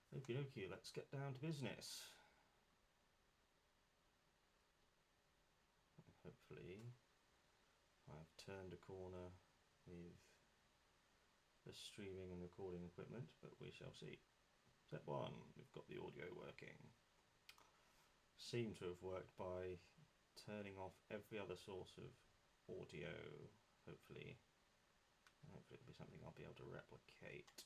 Okie dokie, let's get down to business. Hopefully I've turned a corner with the streaming and recording equipment, but we shall see. Step 1, we've got the audio working. Seem to have worked by turning off every other source of audio, hopefully. Hopefully it'll be something I'll be able to replicate.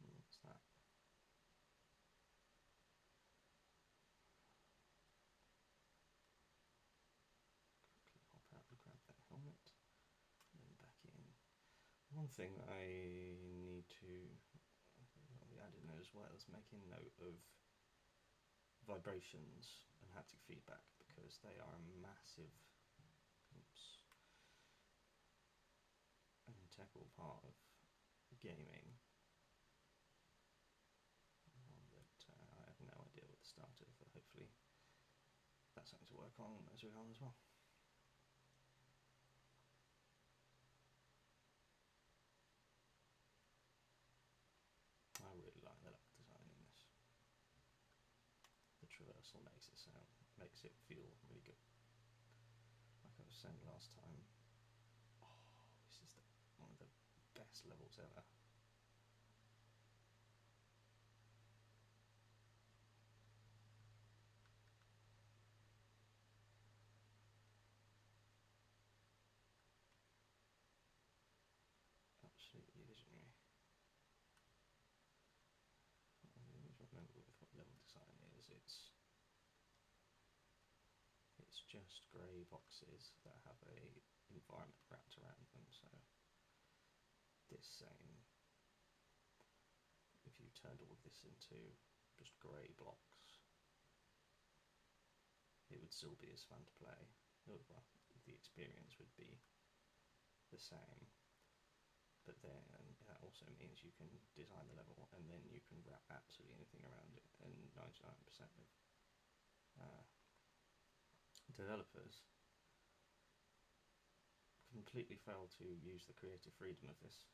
What's that? Quickly hop out and grab that helmet, and then back in. One thing I need to be added in as well is making note of vibrations and haptic feedback, because they are a massive, an integral part of gaming. One that I have no idea what the start of, but hopefully that's something to work on as we go on as well. I really like the level design in this. The traversal makes it feel really good. Like I was saying last time, this is one of the best levels ever. Absolutely visionary. I always remember with what level design is, it's just grey boxes that have a environment wrapped around them. So this same, if you turned all of this into just grey blocks, it would still be as fun to play. Well, the experience would be the same, but then that also means you can design the level and then you can wrap absolutely anything around it, and 99% of developers completely fail to use the creative freedom of this.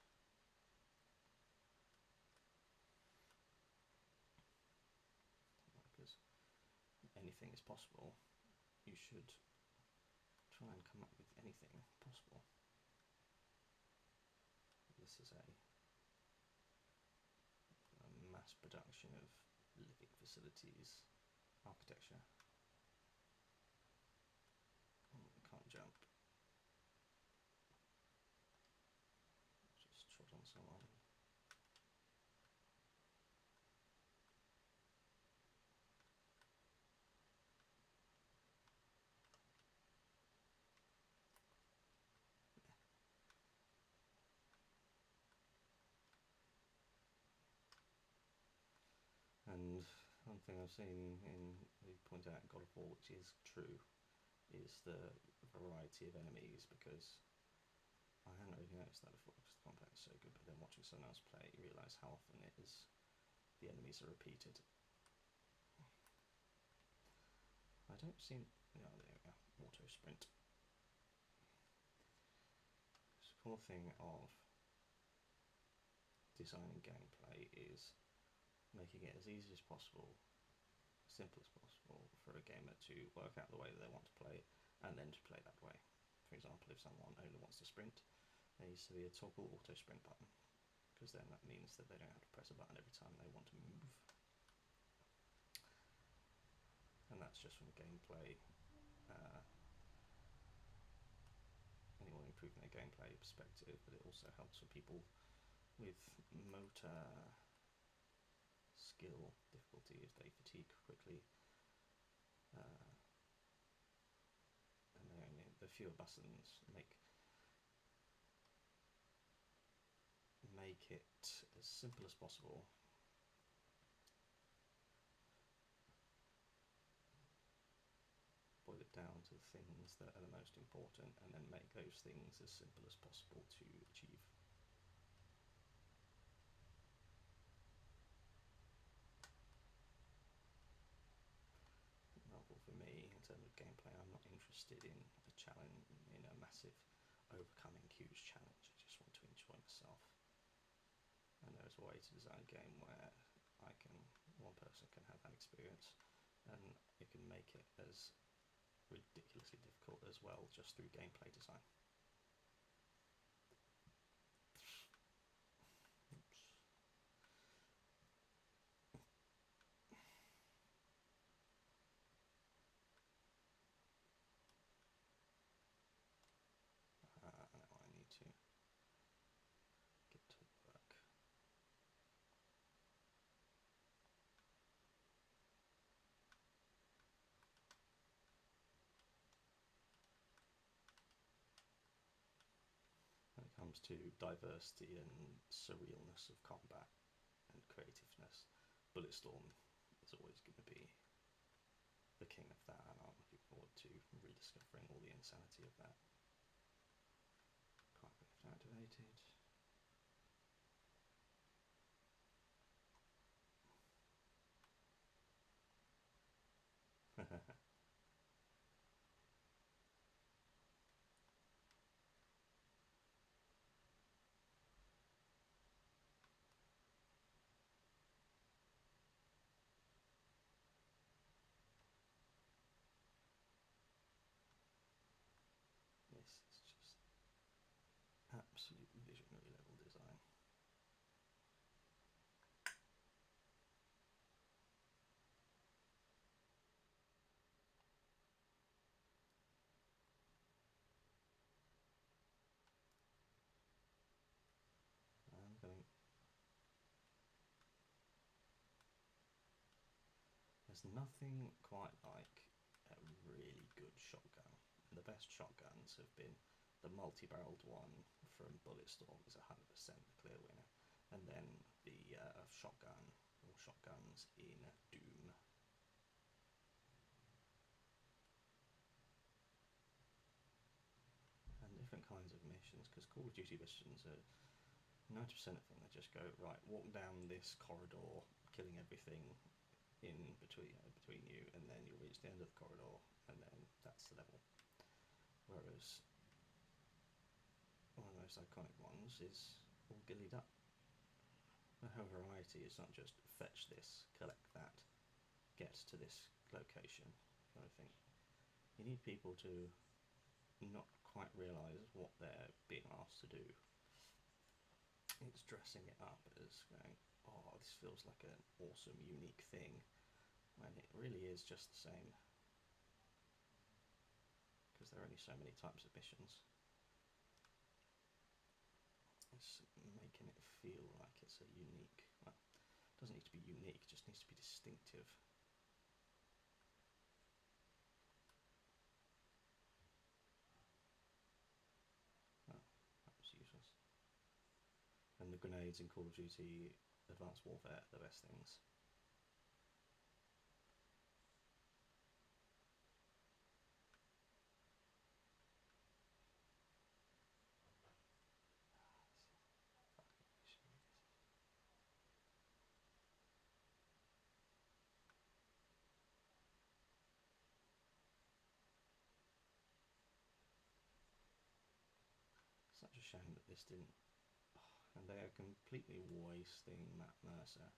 Because anything is possible, you should try and come up with anything possible. This is a mass production of living facilities architecture. Oh, I can't jump. Just trod on someone. And one thing I've seen they point out in God of War, which is true, is the variety of enemies, because I hadn't really noticed that before because the combat is so good, but then watching someone else play it, you realise how often it is the enemies are repeated. I don't seem... oh, there we go. Auto sprint. The cool thing of designing gameplay is making it as easy as possible, simple as possible, for a gamer to work out the way that they want to play it and then to play that way. For example, if someone only wants to sprint, there needs to be a toggle auto sprint button, because then that means that they don't have to press a button every time they want to move. And that's just from gameplay, anyone improving their gameplay perspective, but it also helps for people with motor skill difficulty if they fatigue quickly. And the fewer buttons make it as simple as possible. Boil it down to the things that are the most important, and then make those things as simple as possible to achieve. Novel for me in terms of gameplay. I'm not interested in a challenge, in a massive overcoming huge challenge. I just want to enjoy myself. And there's a way to design a game where one person can have that experience, and it can make it as ridiculously difficult as well, just through gameplay design. Oops. Now I need to get to work. When it comes to diversity and surrealness of combat and creativeness, Bulletstorm is always going to be the king of that, and I'm looking forward to rediscovering all the insanity of that. Carbon activated. This is just absolute visionary level design. I'm going. There's nothing quite like a really good shotgun. And the best shotguns have been the multi-barreled one from Bulletstorm is 100% the clear winner, and then the shotgun or shotguns in Doom. And different kinds of missions, because Call of Duty missions are 90% of them they just go right, walk down this corridor, killing everything in between you, and then you'll reach the end of the corridor, and then that's the level. Whereas one of the most iconic ones is all gillied up. Her variety is not just fetch this, collect that, get to this location kind of thing. You need people to not quite realise what they're being asked to do. It's dressing it up as going, oh, this feels like an awesome, unique thing, when it really is just the same. Because there are only so many types of missions. It's making it feel like it's a unique, well, it doesn't need to be unique, it just needs to be distinctive. Oh, that was useless. And the grenades in Call of Duty Advanced Warfare are the best things. Such a shame that this didn't. Oh, and they are completely wasting Matt Mercer.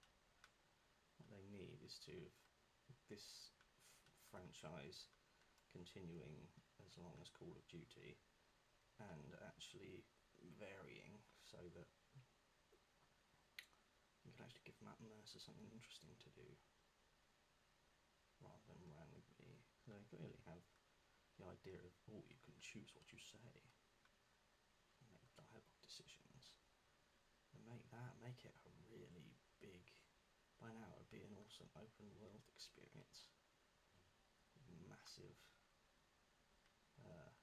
What they need is to this franchise continuing as long as Call of Duty, and actually varying so that you can actually give Matt Mercer something interesting to do rather than randomly. They clearly have the idea of, oh, you can choose what you say, make dialogue decisions, and make it a really big. By now, it would be an awesome open world experience. Massive.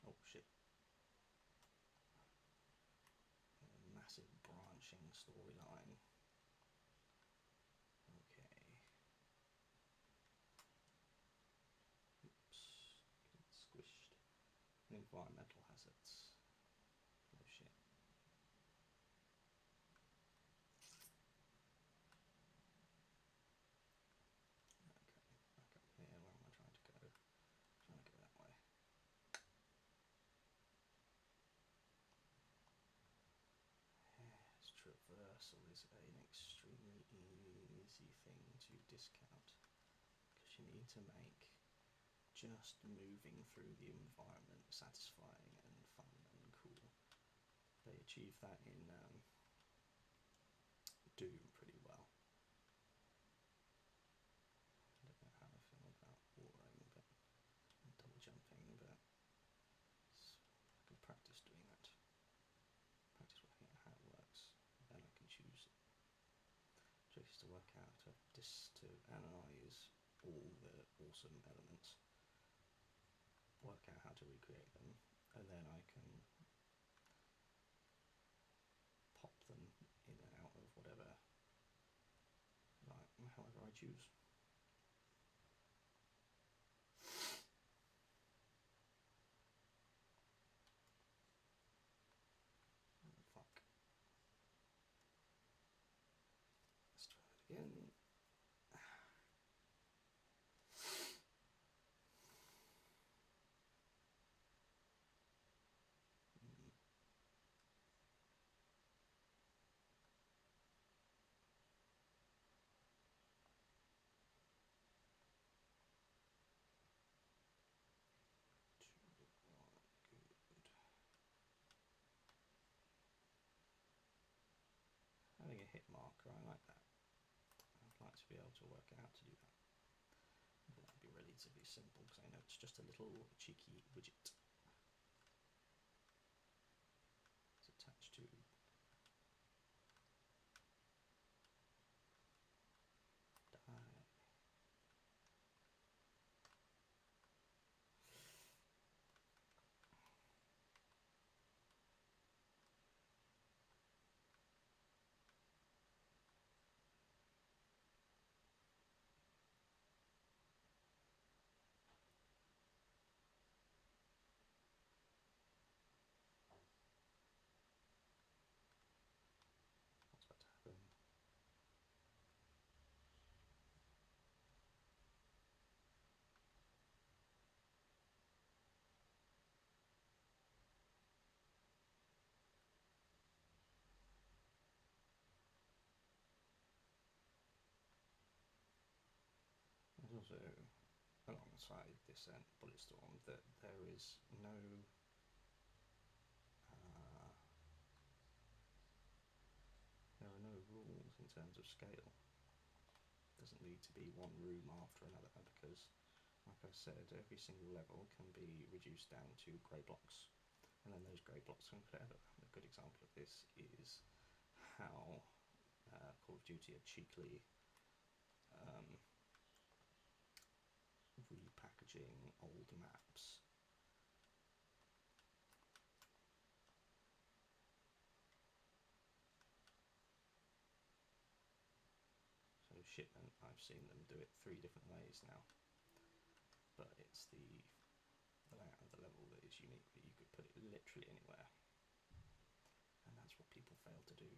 Oh shit. Massive branching storyline. Okay. Oops. Get squished. Environmental hazards. Oh shit. Okay, back up here. Where am I trying to go? reversal is an extremely easy thing to discount, because you need to make just moving through the environment satisfying and fun and cool. They achieve that in Doom pretty well. I don't know how I feel about warring, but double jumping, but I can practice doing that. Practice working out how it works, then I can choose. Trick is to work out to analyze all the awesome elements, work out how to recreate them, and then I can pop them in and out of whatever, however I choose. Fuck. Let's try it again. Having a hit marker, I like that. I'd like to be able to work out how to do that. But that'd be relatively simple because I know it's just a little cheeky widget. It's attached to die. What's about to happen? There's also, alongside this Bulletstorm, that there is no there are no rules in terms of scale. It doesn't need to be one room after another, because, like I said, every single level can be reduced down to grey blocks, and then those grey blocks can forever. A good example of this is how Call of Duty are cheekily repackaging old maps. So Shipment, I've seen them do it 3 different ways now, but it's the layout of the level that is unique, but you could put it literally anywhere, and that's what people fail to do.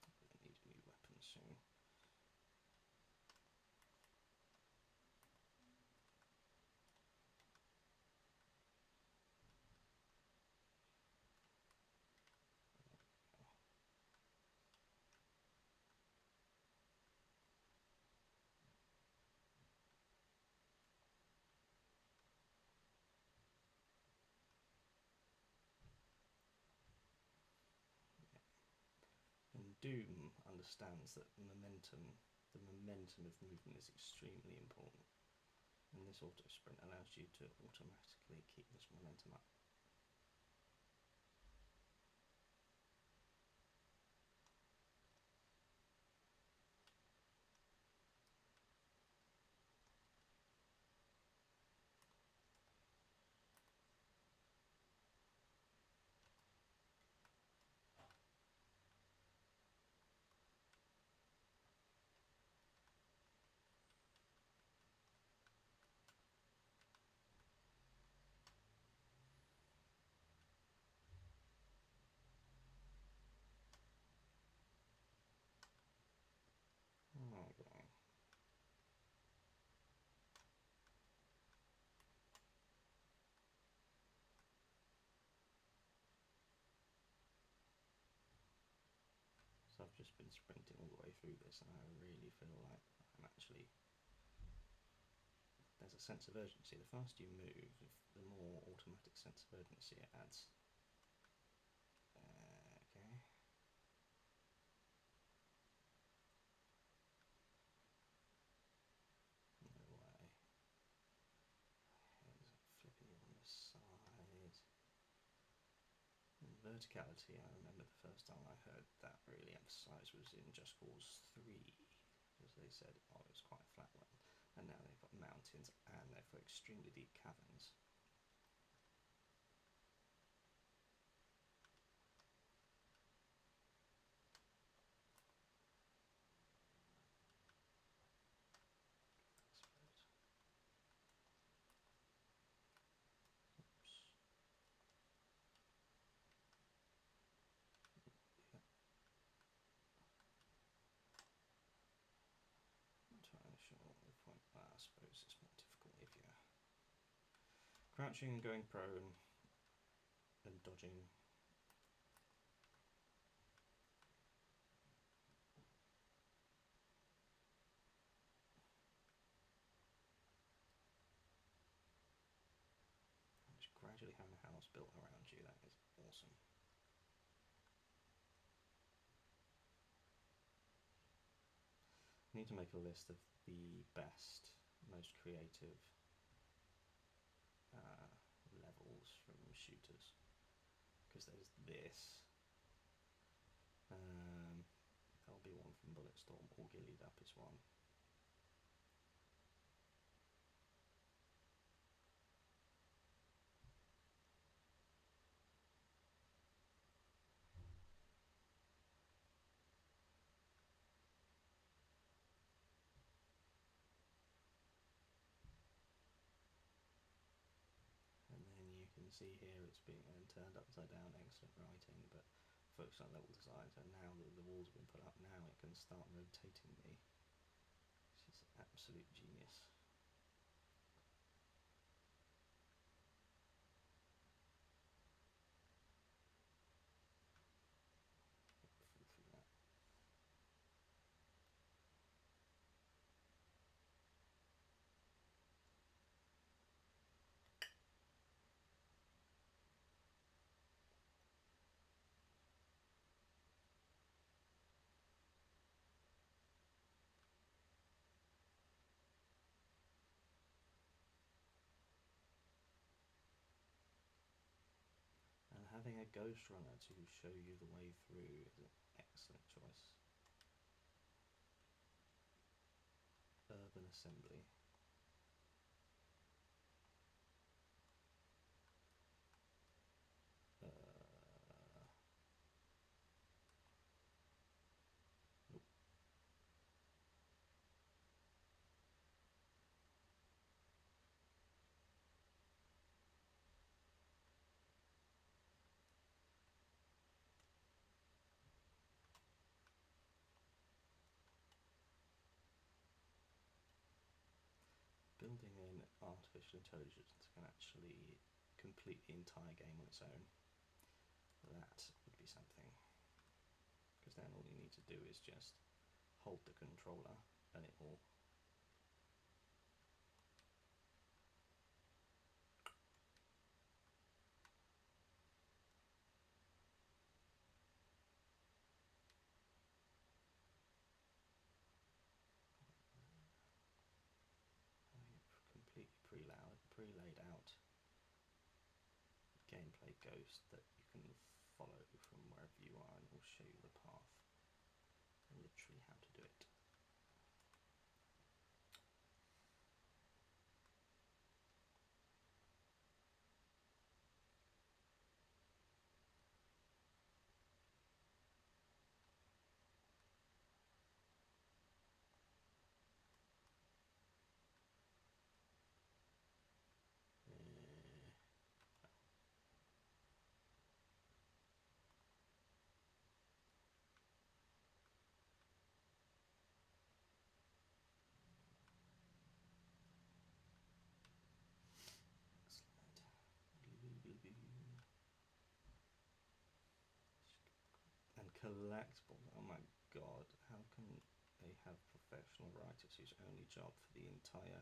I need a new weapon soon. And Doom understands that the momentum of movement is extremely important, and this auto sprint allows you to automatically keep this momentum up. I've just been sprinting all the way through this, and I really feel like I'm actually... There's a sense of urgency. The faster you move, the more automatic sense of urgency it adds. Okay. No way. Ends up flipping you on the side. And verticality, I remember the first time I heard that really emphasised was in Just Cause 3, because they said, oh, it was quite a flat one, and now they've got mountains and they've got extremely deep caverns. I suppose it's more difficult if you're crouching and going prone and dodging. And just gradually having a house built around you, that is awesome. I need to make a list of the best, most creative levels from shooters, because there's this. There'll be one from Bulletstorm, or Gillied Up is one. And then you can see here it's being turned upside down, excellent writing, but focus on level design. So now that the walls have been put up, now it can start rotating me, which is absolute genius. And having a ghost runner to show you the way through is an excellent choice. Urban assembly. Nope. Building in artificial intelligence can actually complete the entire game on its own. That would be something. Because then all you need to do is just hold the controller and it will completely pre-laid out gameplay ghost that you can follow from wherever you are, and it will show you the path, literally how to do it. collectible. Oh my god, how can they have professional writers whose only job for the entire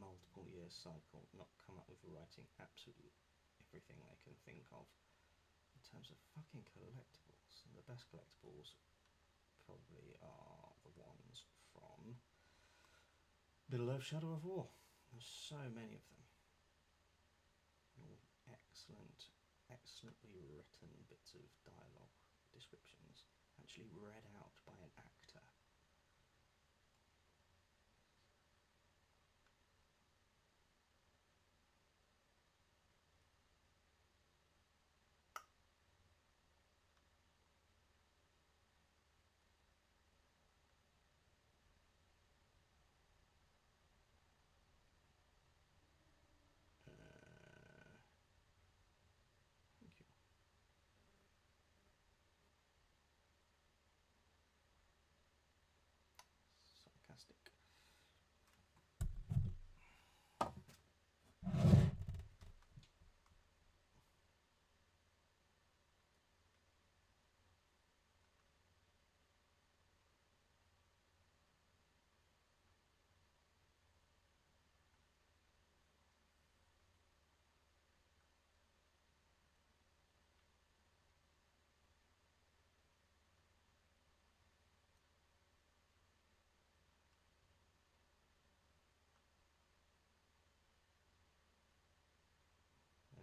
multiple year cycle not come up with writing absolutely everything they can think of in terms of fucking collectibles? And the best collectibles probably are the ones from Middle-earth Shadow of War. There's so many of them. All excellent, excellently written bits of dialogue descriptions, actually read out by an actor. Thank you. Sarcastic.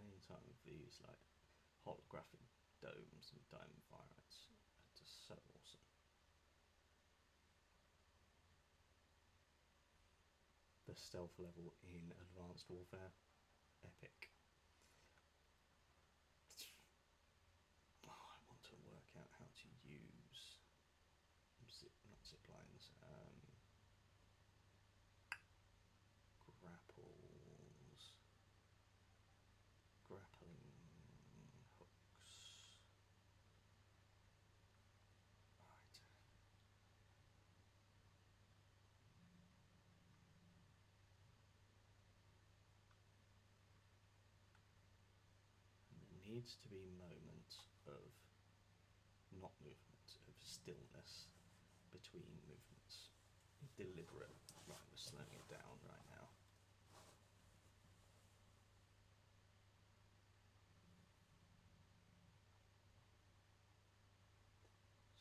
Anytime with these like holographic domes and dome environments are just so awesome. The stealth level in Advanced Warfare, epic. Oh, I want to work out how to use not zip lines, grapples, grappling hooks. Right. And there needs to be moments of not movement, of stillness between movements. Deliberate. Right, we're slowing it down right now.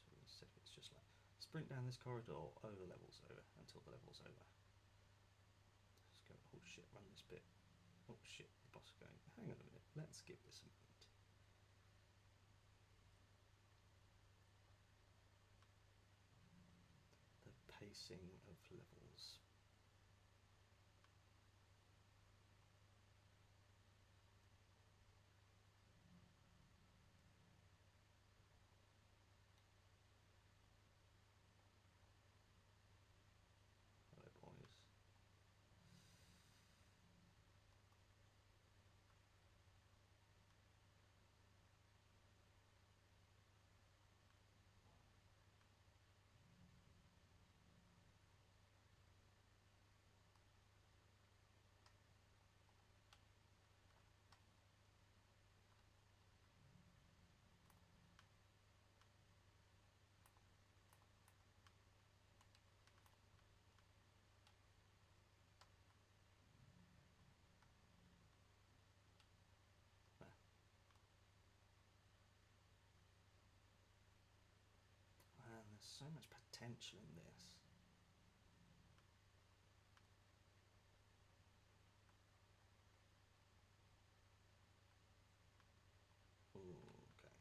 So instead of it's just like sprint down this corridor, oh the level's over, until the level's over. Just go, oh shit, run this bit. Oh shit, the boss is going, hang on a minute, let's give this a moment. The pacing of levels. Hello boys. Man, there's so much potential in this. Ooh, okay.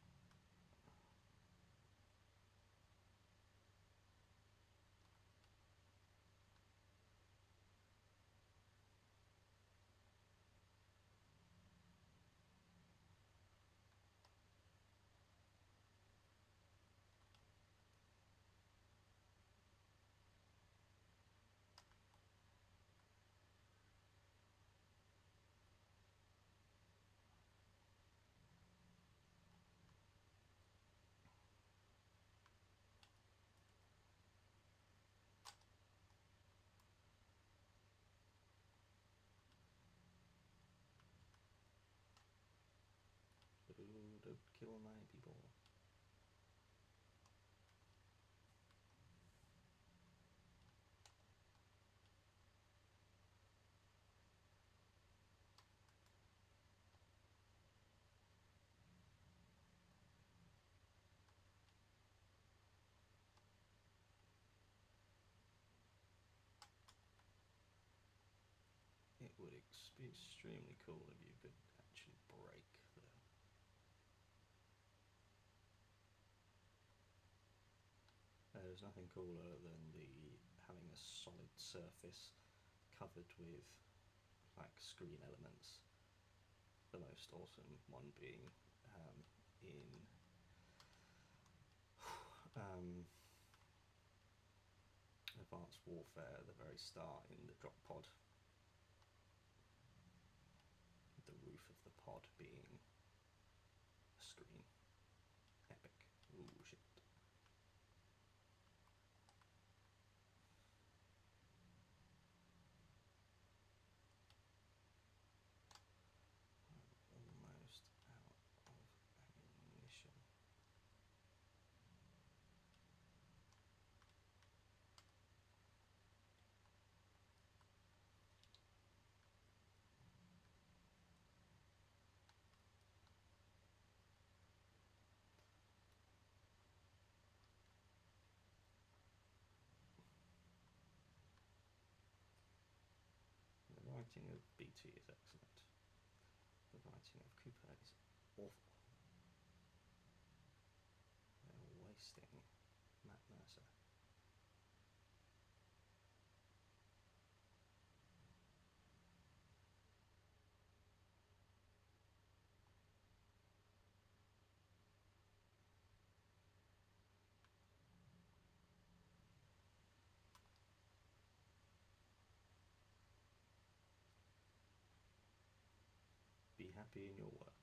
Ooh, don't kill my people. would be extremely cool if you could actually break the... There's nothing cooler than having a solid surface covered with like screen elements. The most awesome one being in Advanced Warfare, the very start in the drop pod. The roof of the pod being a screen. Epic. Ooh, shit. I'm almost out of ammunition. The writing of BT is excellent. The writing of Cooper is awful. They're wasting Matt Mercer. Be happy in your work.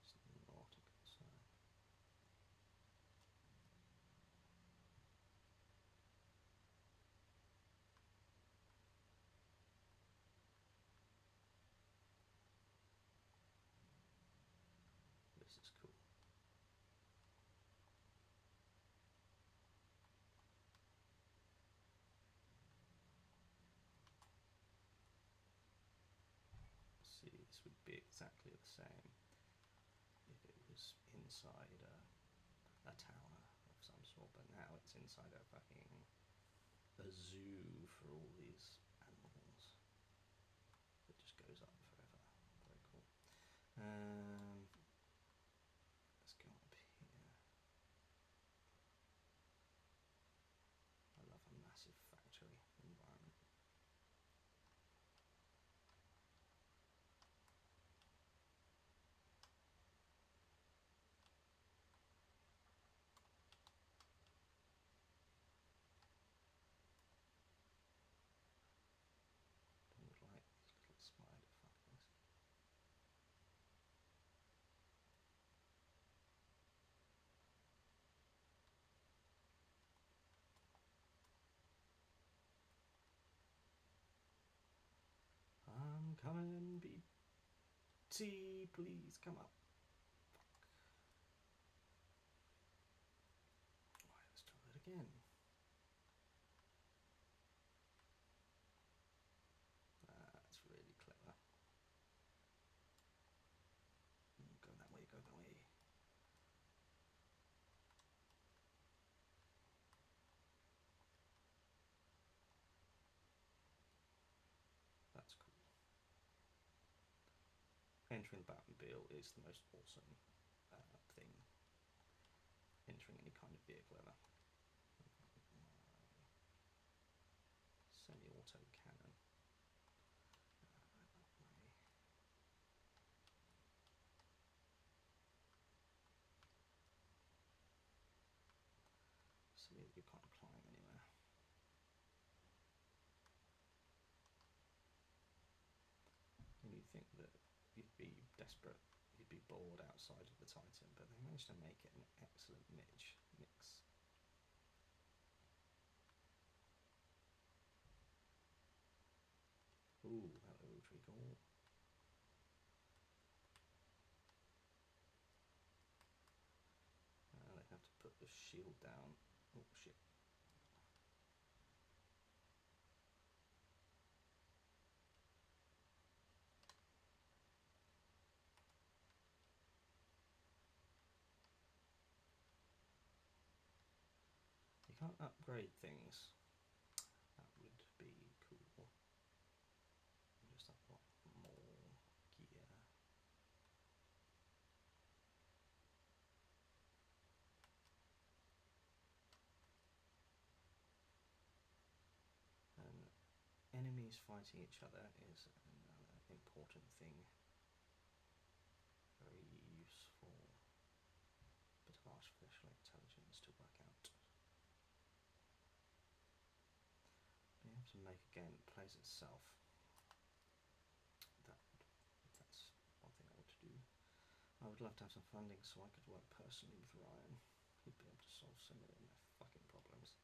It's not a concern. This is cool. See, this would be exactly the same if it was inside a tower of some sort, but now it's inside a fucking zoo for all these animals. It just goes up forever. Very cool. Let's go up here. I love a massive factory environment. Don't like these little spider fuckers. I'm coming, BT, please come up. Fuck. Alright, let's try that again. That's really clever. Go that way, go that way. That's cool. Entering the Batmobile is the most awesome thing. Entering any kind of vehicle ever. Semi-auto cannon. See that you can't climb anywhere. And you'd think that you'd be desperate, you'd be bored outside of the Titan, but they managed to make it an excellent mix. Ooh, hello, Treacle. They have to put the shield down. Oh shit. can't upgrade things. That would be cool. Just I've got more gear. And enemies fighting each other is another important thing. Very useful bit of artificial intelligence to work out. Being able to make a game that plays itself. That's one thing I want to do. I would love to have some funding so I could work personally with Ryan. He'd be able to solve so many of my fucking problems.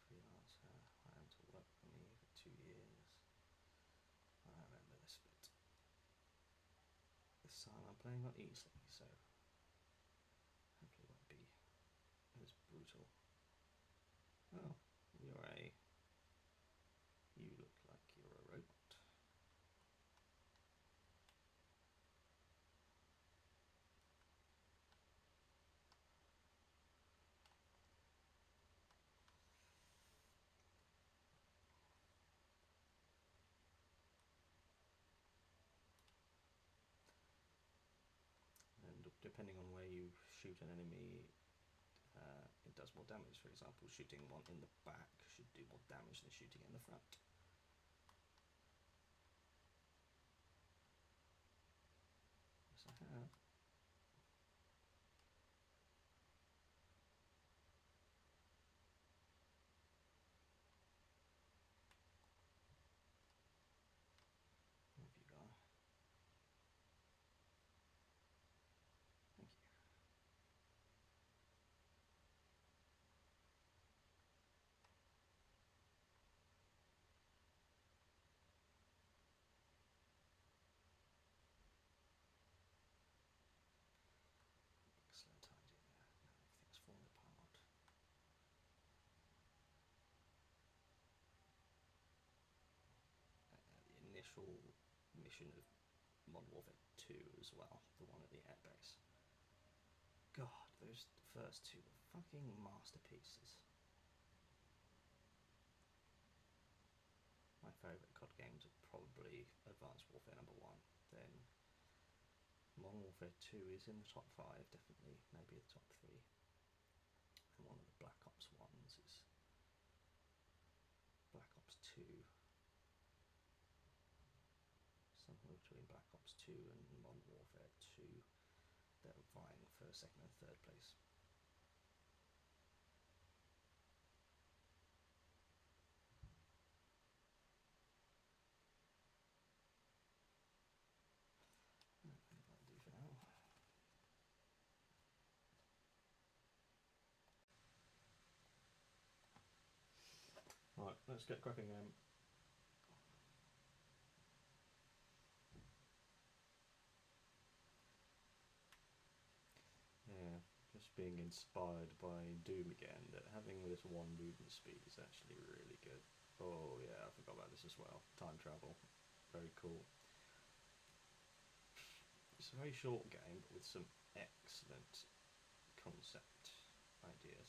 Freelancer, I am to work for me for 2 years. I remember this bit. This time I'm playing not easily, so hopefully it won't be as brutal. Oh, you look like you're a robot. And depending on where you shoot an enemy, it does more damage. For example, shooting one in the back should do more damage than shooting in the front. Yes, I have. There you go. Thank you. Excellent idea. Now everything's falling apart. The initial mission of Modern Warfare 2 as well, the one at the airbase. God, those first two were fucking masterpieces. My favourite COD games are probably Advanced Warfare #1, then Modern Warfare 2 is in the top 5, definitely, maybe the top 3. And one of the Black Ops ones is Black Ops 2. Somewhere between Black Ops 2 and Modern Warfare 2. They're vying for 2nd and 3rd place. That'll do for now. Right, let's get cracking. Yeah, just being inspired by Doom again, that having this one movement speed is actually really good. Oh yeah, I forgot about this as well. Time travel, very cool. It's a very short game, but with some excellent concept ideas.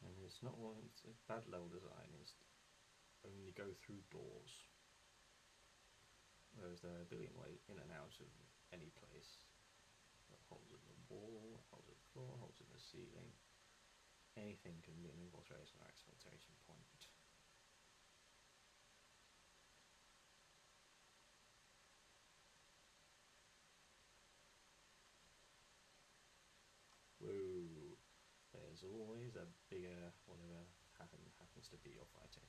And it's not one, it's a bad level design is only go through doors. Whereas there are a billion ways in and out of any place. Holes in the wall, holes in the floor, holes in the ceiling. Anything can be an infiltration or exfiltration point. Woo! There's always a bigger whatever happens to be you're fighting.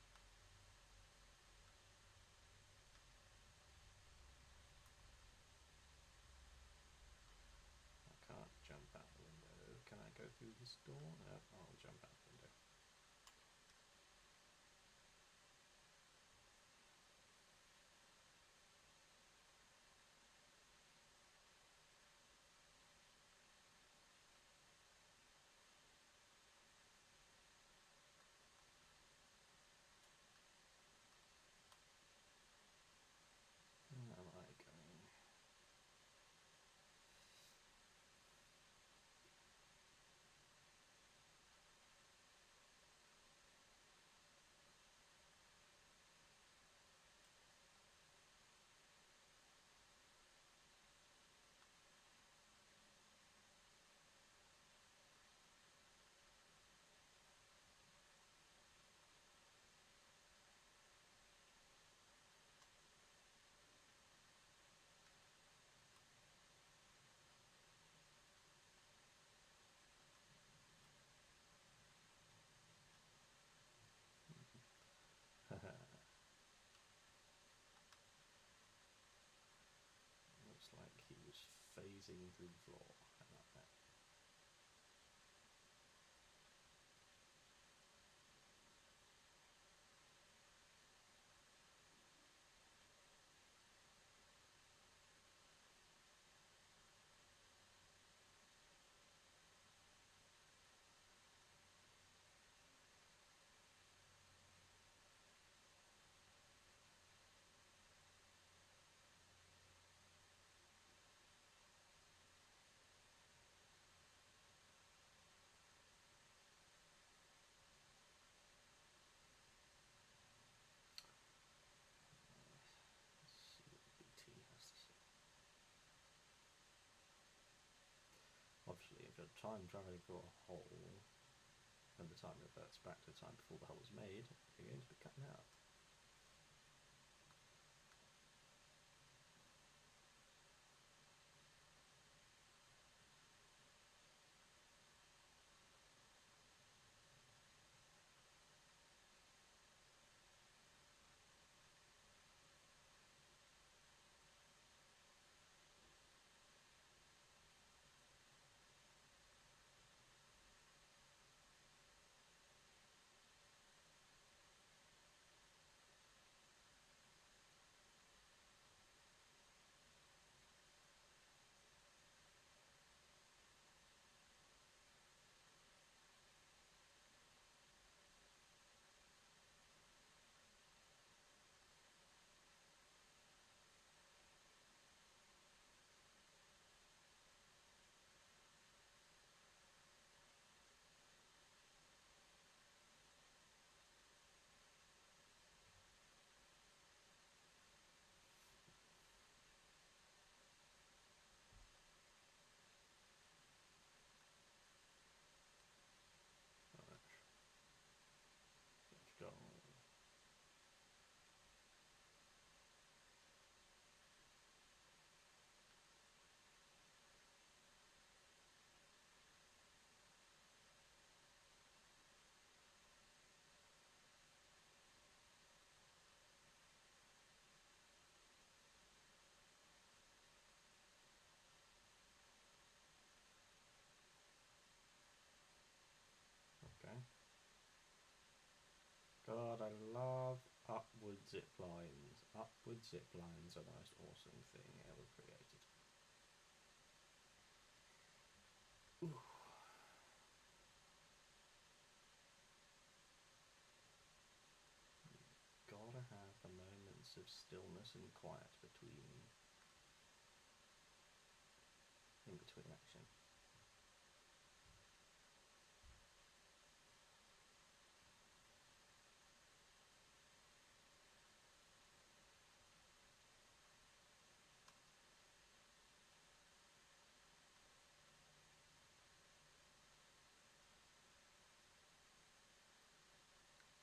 I can't jump out the window. Can I go through through this door? No, I'll jump out the window. Where am I going? Looks like he was phasing through the floor. I like that. Let's see what BT has to say. Obviously, if you're time traveling through a hole, and the time reverts back to the time before the hole was made, you're going to be cutting out. Let's go. Okay. God, I love upward zip lines. Upward zip lines are the most awesome thing ever created. Ooh. You've gotta have the moments of stillness and quiet in between action.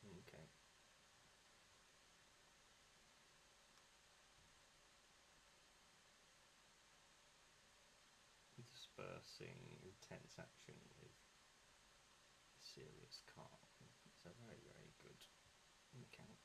Okay. Dispersing intense action with serious calm. It's a very, very good mechanic.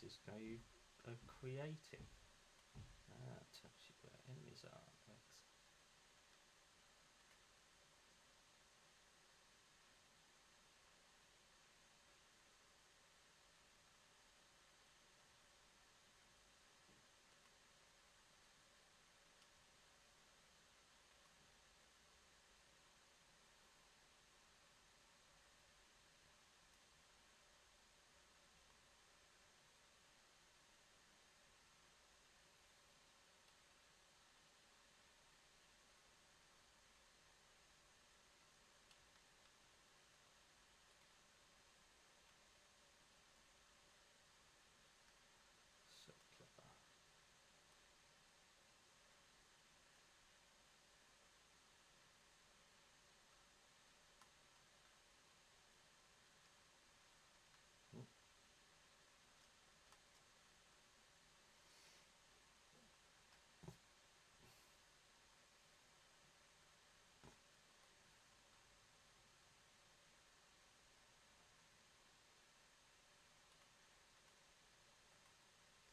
is how you are creating. Tells you where enemies are. So clever.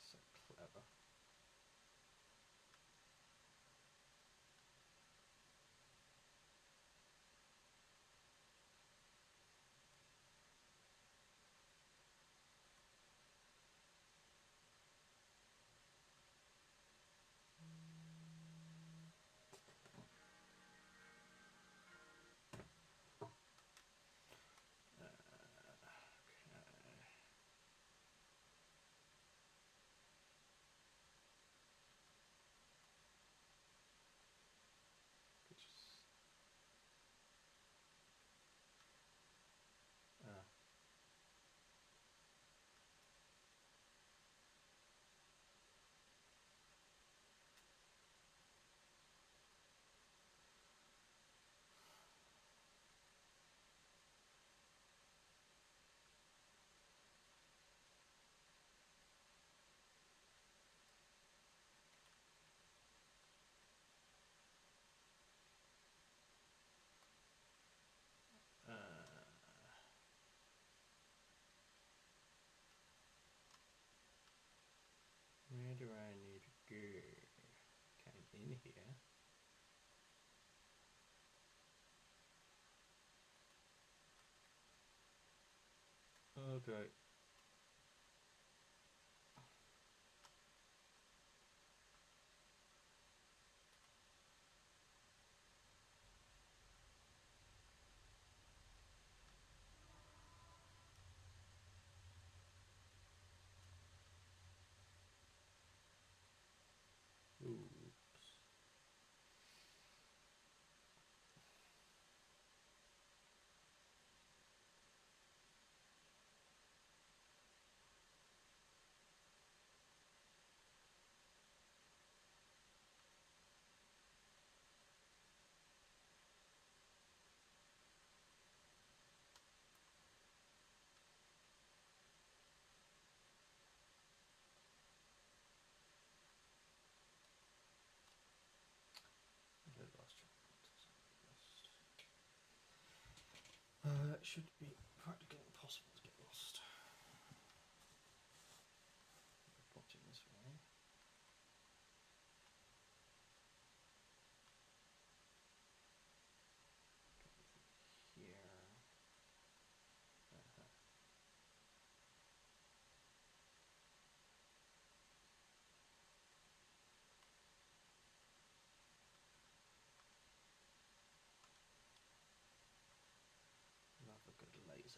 So clever. Where do I need to go? Came in here. Okay. Oops. I lost track. It should be practically impossible to get lost. Plotting this way. Here. Love a good laser.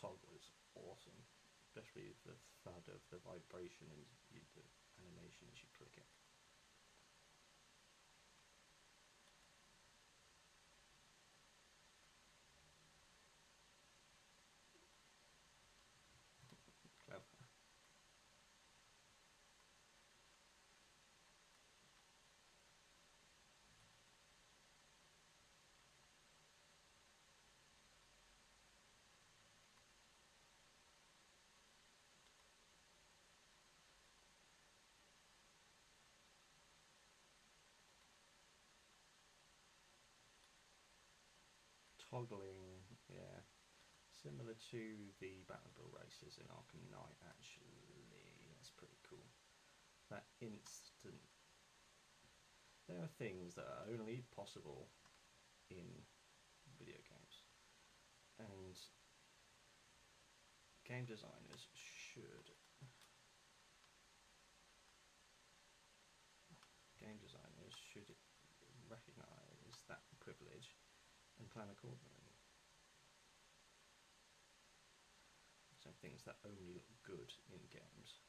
toggle is awesome, especially the thud of the vibration and the animation as you click it. Clever. Toggling, yeah, similar to the Batmobile races in Arkham Knight actually. That's pretty cool. That instant. There are things that are only possible in video games, and game designers should recognise that privilege and plan accordingly. So things that only look good in games.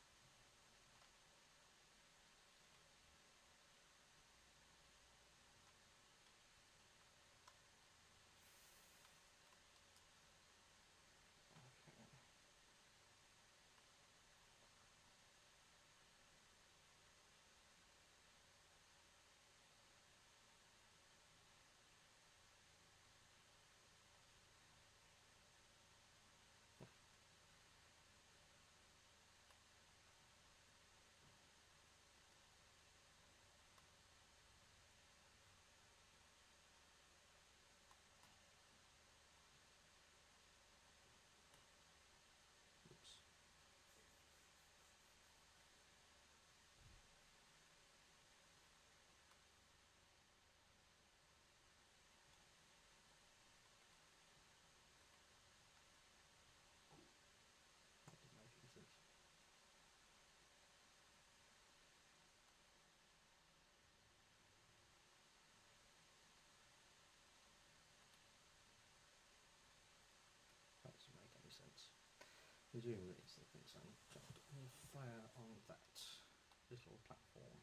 Oops. That didn't make any sense. That doesn't make any sense. Presumably it's the things I'm jumped on fire on that little platform.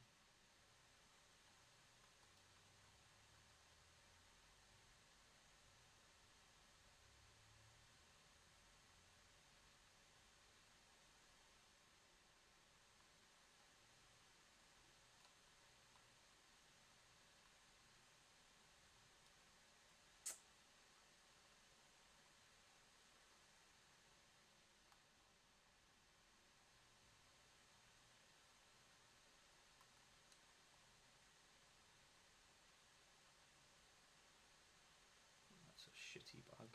That's a shitty bug.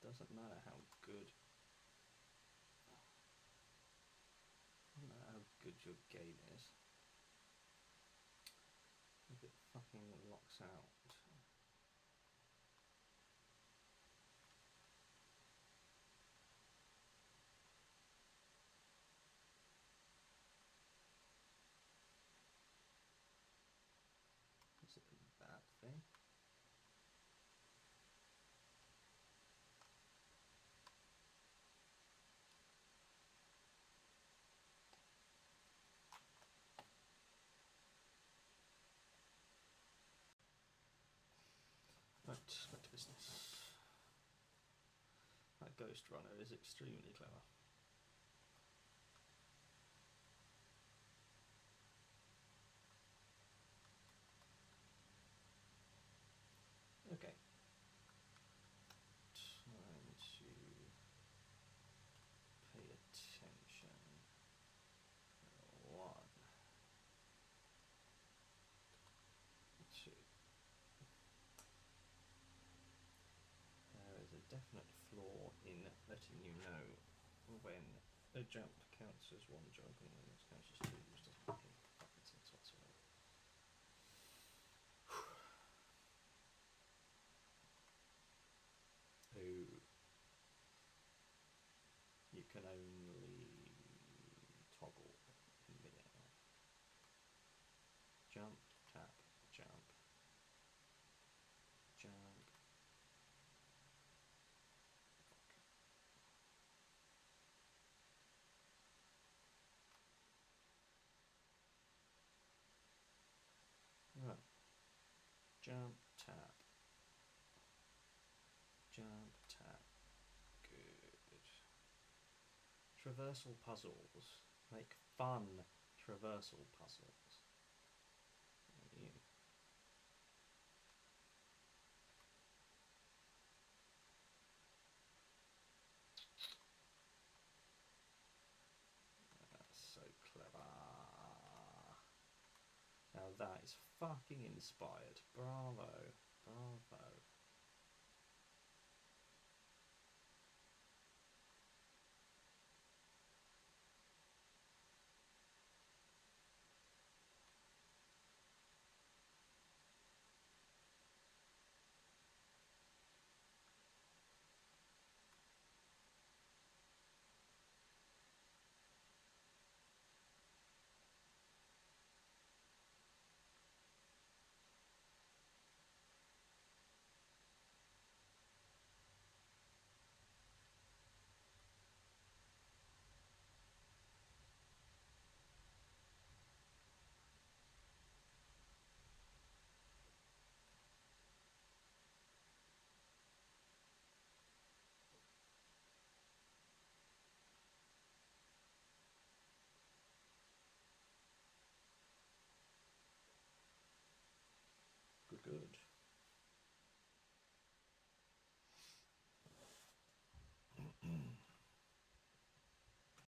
Doesn't matter how good. Doesn't matter how good your game is. If it fucking locks out. Is it a bad thing? Right, back to business. That Ghost Runner is extremely clever. Okay. Time to pay attention. 1, 2. There is a definite flaw in letting you know when a jump counts as one jump and when it counts as 2, which doesn't make any fucking sense whatsoever. Ooh. You can only toggle in midair. Jump, tap, jump, jump, Jump, tap. Jump, tap. Good. Traversal puzzles. Make fun traversal puzzles. You. That's so clever. Now that is fucking inspired. Bravo. Bravo. Good, good.